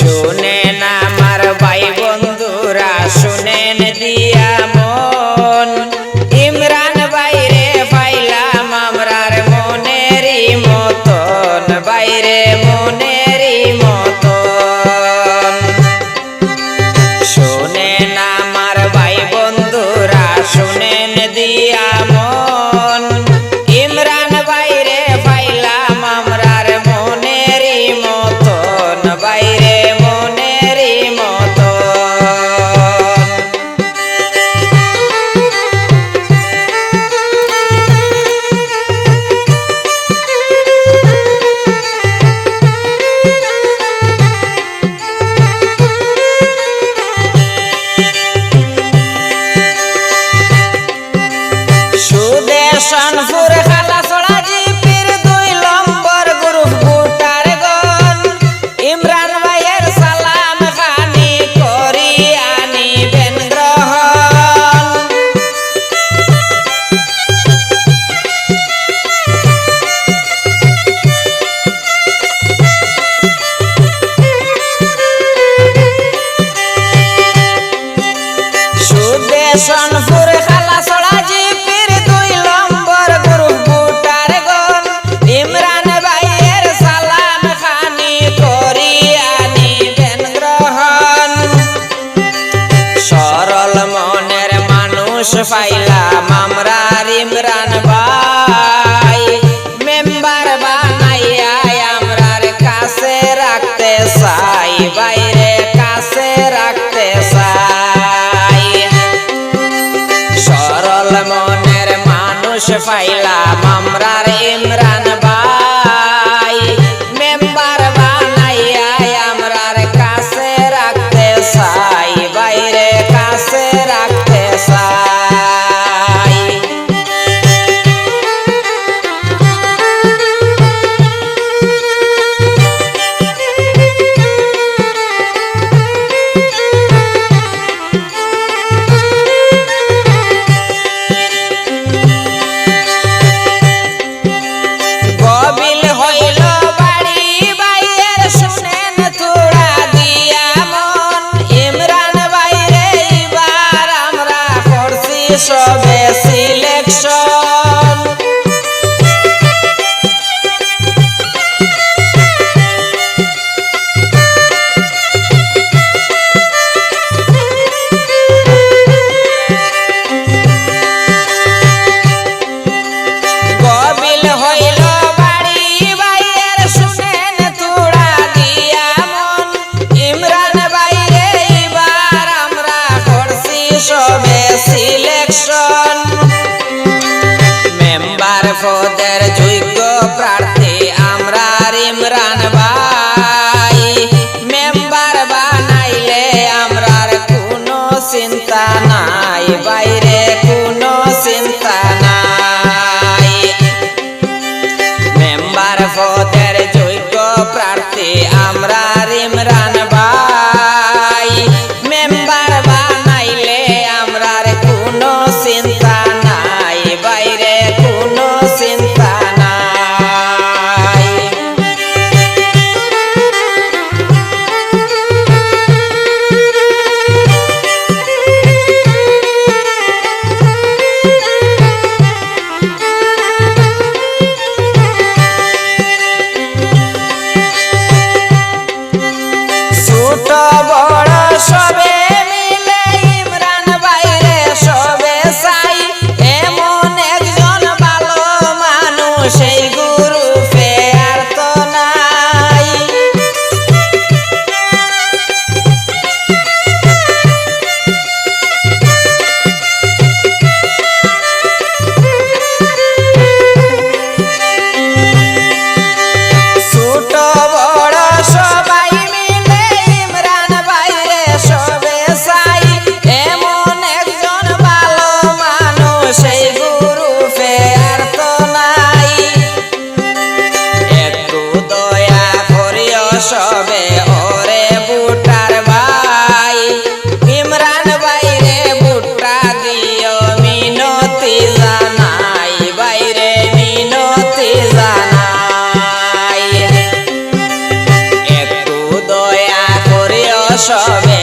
শুনেন আমার ভাই বন্ধুরা, শুনেন দিয়া মন, ইমরান বাইরে পাইলাম আমরার মনেরই মতন, বাইরে মনেরই মতন। শুনেন আমার ভাই বন্ধুরা, শুনেন দিয়া মন, ইমরান বাইরে পাইলাম আমরার মনেরই মতন, বাইরে মনেরই মতন। সুদেশনপুর খালাছড়া জিপির 2 নম্বর গ্রুপ ভোটার গণ, ইমরান ভাইয়ের সালাম খানি করিয়া নিবেন গ্রহণ। সুদেশনপুর খালাছড়া জিপির 2 নম্বর গ্রুপ ভোটার গণ, ইমরান ভাইয়ের সালাম খানি করিয়া নিবেন গ্রহণ। সরল মনের মানুষ পাইলাম আমরার ইমরান ভাই, মেম্বার বানাইয়া আমরার কাছে রাখতে চাই, বাইরে কাছে রাখতে চাই। সরল মনের মানুষ পাইলাম আমরার ইমরান ভাই, মেম্বার বানাইয়া আমরার কাছে রাখতে চাই, বাইরে কাছে রাখতে চাই। গবিল হইল বাড়ি বাইয়ের, শুনেন তোরা দিয়া মন, ইমরান বাইরে এবার আমরা করছি সবে সিলেকশন। গবিল হইল বাড়ি বাইয়ের, শুনেন তোরা দিয়া মন, ইমরান বাইরে এবার আমরা করছি সবে সিলেকশন। মেম্বার পদের যোগ্য প্রার্থী আমরার ইমরান ভাই, মেম্বার বানাইলে আমরার কোনো চিন্তা নাই, বাইরে কোনো চিন্তা নাই। মেম্বার পদের যোগ্য প্রার্থী আমরার ইমরান ভাই, মেম্বার বানাইলে আমরার কোনো চিন্তা নাই, বাইরে কোনো চিন্তা নাই। ছোট বড় সবে মিলে ইমরান বাইরে সবে চাই, এমন একজন ভালো মানুষ এই গ্রুপে আর তো নাই। ছোট বড় সবাই মিলে ইমরান বাইরে সবে সবে